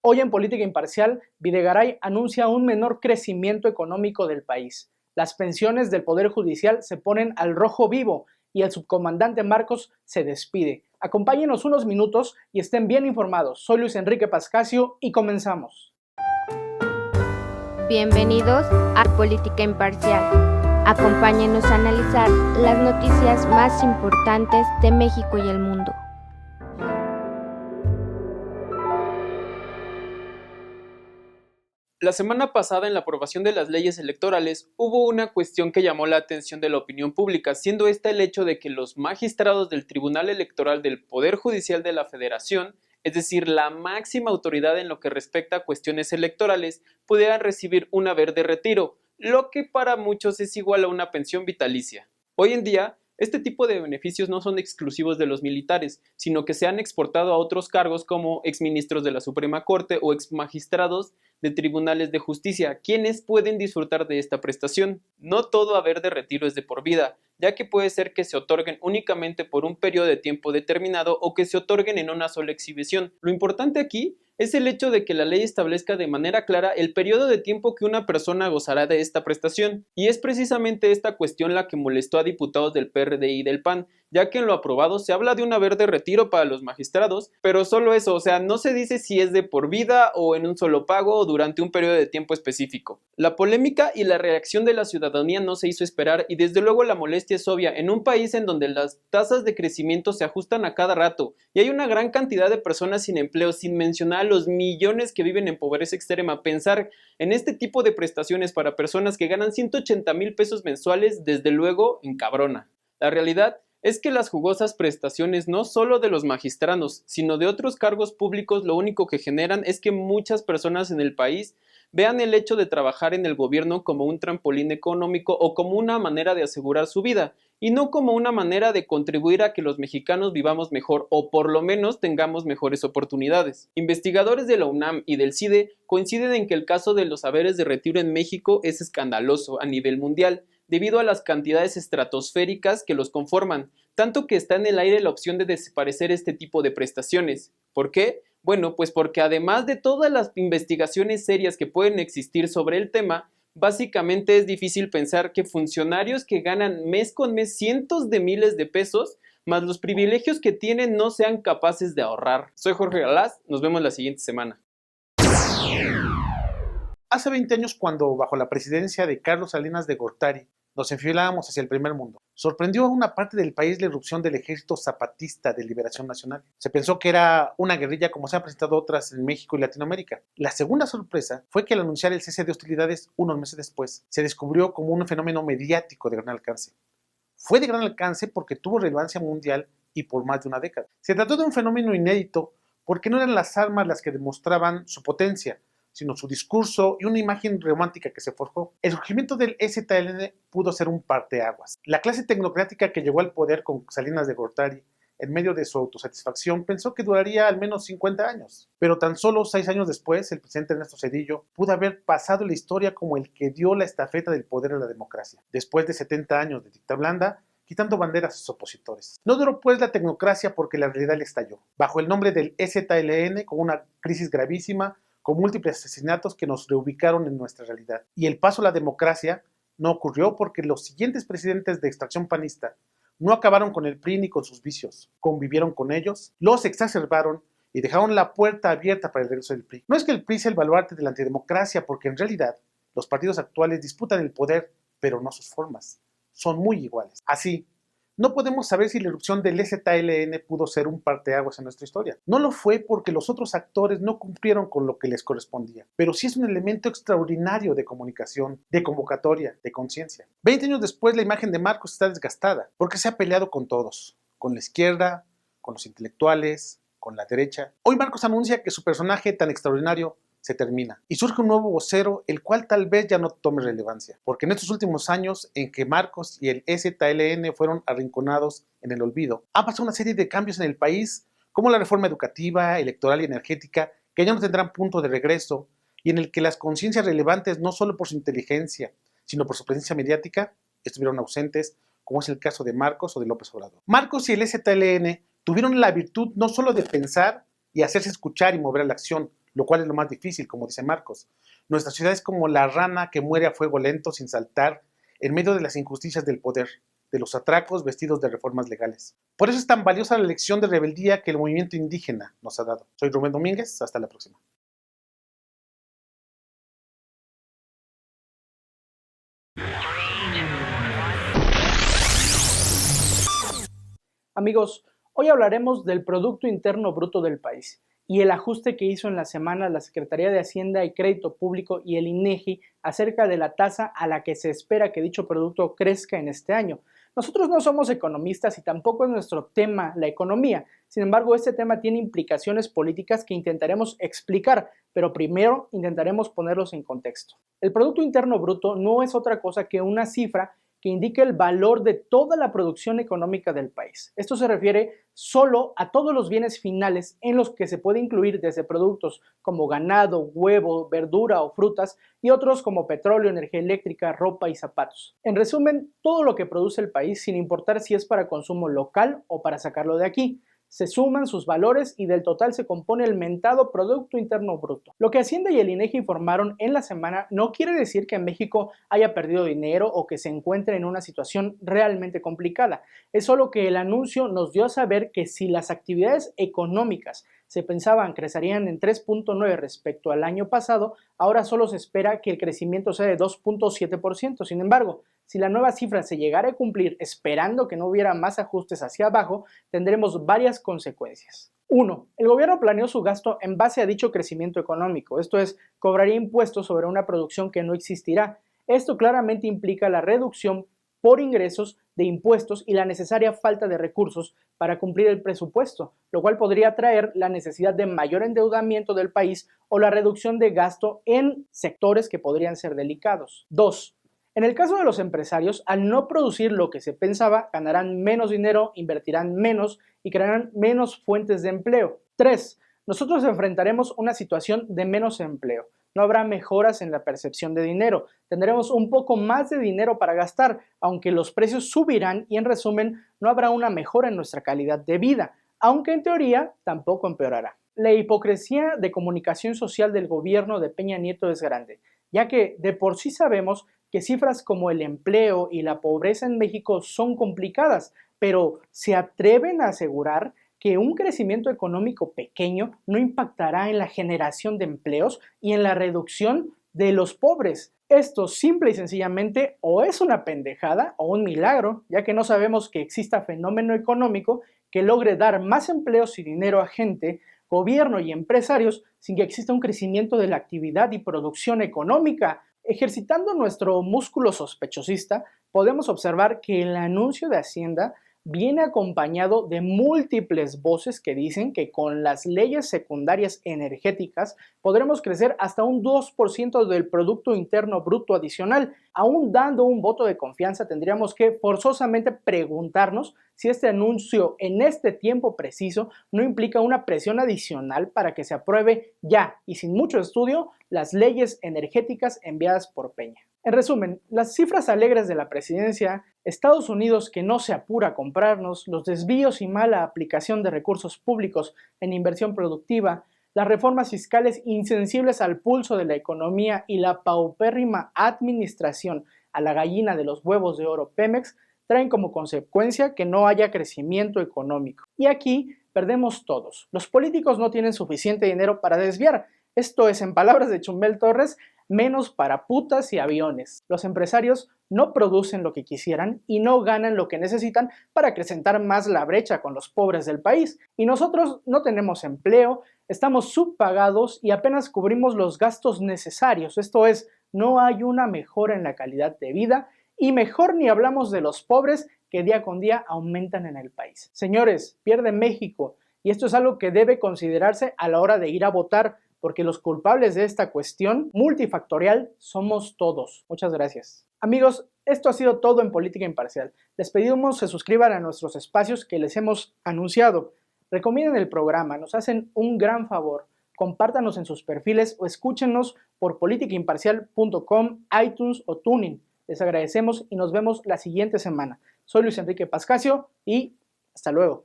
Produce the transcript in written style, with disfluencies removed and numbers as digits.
Hoy en Política Imparcial, Videgaray anuncia un menor crecimiento económico del país. Las pensiones del Poder Judicial se ponen al rojo vivo y el subcomandante Marcos se despide. Acompáñenos unos minutos y estén bien informados. Soy Luis Enrique Pascasio y comenzamos. Bienvenidos a Política Imparcial. Acompáñenos a analizar las noticias más importantes de México y el mundo. La semana pasada, en la aprobación de las leyes electorales, hubo una cuestión que llamó la atención de la opinión pública, siendo esta el hecho de que los magistrados del Tribunal Electoral del Poder Judicial de la Federación, es decir, la máxima autoridad en lo que respecta a cuestiones electorales, pudieran recibir un haber de retiro, lo que para muchos es igual a una pensión vitalicia. Hoy en día, este tipo de beneficios no son exclusivos de los militares, sino que se han exportado a otros cargos como exministros de la Suprema Corte o exmagistrados de tribunales de justicia, quienes pueden disfrutar de esta prestación. No todo haber de retiro es de por vida, ya que puede ser que se otorguen únicamente por un periodo de tiempo determinado o que se otorguen en una sola exhibición. Lo importante aquí es el hecho de que la ley establezca de manera clara el periodo de tiempo que una persona gozará de esta prestación, y es precisamente esta cuestión la que molestó a diputados del PRD y del PAN, ya que en lo aprobado se habla de un haber de retiro para los magistrados, pero solo eso, o sea, no se dice si es de por vida o en un solo pago o durante un periodo de tiempo específico. La polémica y la reacción de la ciudadanía no se hizo esperar y desde luego la molestia es obvia en un país en donde las tasas de crecimiento se ajustan a cada rato y hay una gran cantidad de personas sin empleo, sin mencionar a los millones que viven en pobreza extrema. Pensar en este tipo de prestaciones para personas que ganan 180,000 pesos mensuales, desde luego, encabrona. La realidad es que las jugosas prestaciones no solo de los magistrados, sino de otros cargos públicos, lo único que generan es que muchas personas en el país vean el hecho de trabajar en el gobierno como un trampolín económico o como una manera de asegurar su vida, y no como una manera de contribuir a que los mexicanos vivamos mejor o por lo menos tengamos mejores oportunidades. Investigadores de la UNAM y del CIDE coinciden en que el caso de los haberes de retiro en México es escandaloso a nivel mundial, debido a las cantidades estratosféricas que los conforman, tanto que está en el aire la opción de desaparecer este tipo de prestaciones. ¿Por qué? Bueno, pues porque además de todas las investigaciones serias que pueden existir sobre el tema, básicamente es difícil pensar que funcionarios que ganan mes con mes cientos de miles de pesos, más los privilegios que tienen, no sean capaces de ahorrar. Soy Jorge Galaz, nos vemos la siguiente semana. Hace 20 años, cuando bajo la presidencia de Carlos Salinas de Gortari nos enfilábamos hacia el primer mundo, sorprendió a una parte del país la irrupción del Ejército Zapatista de Liberación Nacional. Se pensó que era una guerrilla como se han presentado otras en México y Latinoamérica. La segunda sorpresa fue que al anunciar el cese de hostilidades unos meses después, se descubrió como un fenómeno mediático de gran alcance. Fue de gran alcance porque tuvo relevancia mundial y por más de una década. Se trató de un fenómeno inédito porque no eran las armas las que demostraban su potencia, sino su discurso y una imagen romántica que se forjó. El surgimiento del EZLN pudo ser un parteaguas. La clase tecnocrática que llegó al poder con Salinas de Gortari, en medio de su autosatisfacción, pensó que duraría al menos 50 años. Pero tan solo 6 años después, el presidente Ernesto Zedillo pudo haber pasado la historia como el que dio la estafeta del poder a la democracia, después de 70 años de dictadura blanda, quitando banderas a sus opositores. No duró pues la tecnocracia porque la realidad le estalló, bajo el nombre del EZLN, con una crisis gravísima, con múltiples asesinatos que nos reubicaron en nuestra realidad. Y el paso a la democracia no ocurrió porque los siguientes presidentes de extracción panista no acabaron con el PRI ni con sus vicios, convivieron con ellos, los exacerbaron y dejaron la puerta abierta para el regreso del PRI. No es que el PRI sea el baluarte de la antidemocracia, porque en realidad los partidos actuales disputan el poder, pero no sus formas. Son muy iguales. Así, no podemos saber si la irrupción del EZLN pudo ser un parteaguas en nuestra historia. No lo fue porque los otros actores no cumplieron con lo que les correspondía, pero sí es un elemento extraordinario de comunicación, de convocatoria, de conciencia. 20 años después, la imagen de Marcos está desgastada porque se ha peleado con todos, con la izquierda, con los intelectuales, con la derecha. Hoy Marcos anuncia que su personaje tan extraordinario se termina y surge un nuevo vocero, el cual tal vez ya no tome relevancia, porque en estos últimos años en que Marcos y el EZLN fueron arrinconados en el olvido, ha pasado una serie de cambios en el país, como la reforma educativa, electoral y energética, que ya no tendrán punto de regreso, y en el que las conciencias relevantes, no solo por su inteligencia, sino por su presencia mediática, estuvieron ausentes, como es el caso de Marcos o de López Obrador. Marcos y el EZLN tuvieron la virtud no solo de pensar y hacerse escuchar y mover a la acción, lo cual es lo más difícil, como dice Marcos. Nuestra ciudad es como la rana que muere a fuego lento sin saltar en medio de las injusticias del poder, de los atracos vestidos de reformas legales. Por eso es tan valiosa la lección de rebeldía que el movimiento indígena nos ha dado. Soy Rubén Domínguez, hasta la próxima. Amigos, hoy hablaremos del Producto Interno Bruto del país y el ajuste que hizo en la semana la Secretaría de Hacienda y Crédito Público y el INEGI acerca de la tasa a la que se espera que dicho producto crezca en este año. Nosotros no somos economistas y tampoco es nuestro tema la economía. Sin embargo, este tema tiene implicaciones políticas que intentaremos explicar, pero primero intentaremos ponerlos en contexto. El Producto Interno Bruto no es otra cosa que una cifra que indica el valor de toda la producción económica del país. Esto se refiere solo a todos los bienes finales en los que se puede incluir desde productos como ganado, huevo, verdura o frutas y otros como petróleo, energía eléctrica, ropa y zapatos. En resumen, todo lo que produce el país sin importar si es para consumo local o para sacarlo de aquí. Se suman sus valores y del total se compone el mentado Producto Interno Bruto. Lo que Hacienda y el INEGI informaron en la semana no quiere decir que México haya perdido dinero o que se encuentre en una situación realmente complicada. Es solo que el anuncio nos dio a saber que si las actividades económicas se pensaban crecerían en 3.9 respecto al año pasado, ahora solo se espera que el crecimiento sea de 2.7%. Sin embargo, si la nueva cifra se llegara a cumplir esperando que no hubiera más ajustes hacia abajo, tendremos varias consecuencias. 1. El gobierno planeó su gasto en base a dicho crecimiento económico, esto es, cobraría impuestos sobre una producción que no existirá. Esto claramente implica la reducción por ingresos de impuestos y la necesaria falta de recursos para cumplir el presupuesto, lo cual podría traer la necesidad de mayor endeudamiento del país o la reducción de gasto en sectores que podrían ser delicados. 2. En el caso de los empresarios, al no producir lo que se pensaba, ganarán menos dinero, invertirán menos y crearán menos fuentes de empleo. 3. Nosotros enfrentaremos una situación de menos empleo. No habrá mejoras en la percepción de dinero. Tendremos un poco más de dinero para gastar, aunque los precios subirán y en resumen no habrá una mejora en nuestra calidad de vida, aunque en teoría tampoco empeorará. La hipocresía de comunicación social del gobierno de Peña Nieto es grande, ya que de por sí sabemos que cifras como el empleo y la pobreza en México son complicadas, pero se atreven a asegurar que un crecimiento económico pequeño no impactará en la generación de empleos y en la reducción de los pobres. Esto simple y sencillamente o es una pendejada o un milagro, ya que no sabemos que exista fenómeno económico que logre dar más empleos y dinero a gente, gobierno y empresarios sin que exista un crecimiento de la actividad y producción económica. Ejercitando nuestro músculo sospechosista, podemos observar que el anuncio de Hacienda viene acompañado de múltiples voces que dicen que con las leyes secundarias energéticas podremos crecer hasta un 2% del Producto Interno Bruto adicional. Aún dando un voto de confianza, tendríamos que forzosamente preguntarnos si este anuncio en este tiempo preciso no implica una presión adicional para que se apruebe ya y sin mucho estudio las leyes energéticas enviadas por Peña. En resumen, las cifras alegres de la presidencia, Estados Unidos que no se apura a comprarnos, los desvíos y mala aplicación de recursos públicos en inversión productiva, las reformas fiscales insensibles al pulso de la economía y la paupérrima administración a la gallina de los huevos de oro Pemex traen como consecuencia que no haya crecimiento económico. Y aquí perdemos todos. Los políticos no tienen suficiente dinero para desviar. Esto es, en palabras de Chumel Torres, menos para putas y aviones. Los empresarios no producen lo que quisieran y no ganan lo que necesitan para acrecentar más la brecha con los pobres del país. Y nosotros no tenemos empleo, estamos subpagados y apenas cubrimos los gastos necesarios. Esto es, no hay una mejora en la calidad de vida y mejor ni hablamos de los pobres que día con día aumentan en el país. Señores, pierde México y esto es algo que debe considerarse a la hora de ir a votar, porque los culpables de esta cuestión multifactorial somos todos. Muchas gracias. Amigos, esto ha sido todo en Política Imparcial. Les pedimos se suscriban a nuestros espacios que les hemos anunciado. Recomienden el programa, nos hacen un gran favor. Compártanos en sus perfiles o escúchenos por politicaimparcial.com, iTunes o Tuning. Les agradecemos y nos vemos la siguiente semana. Soy Luis Enrique Pascasio y hasta luego.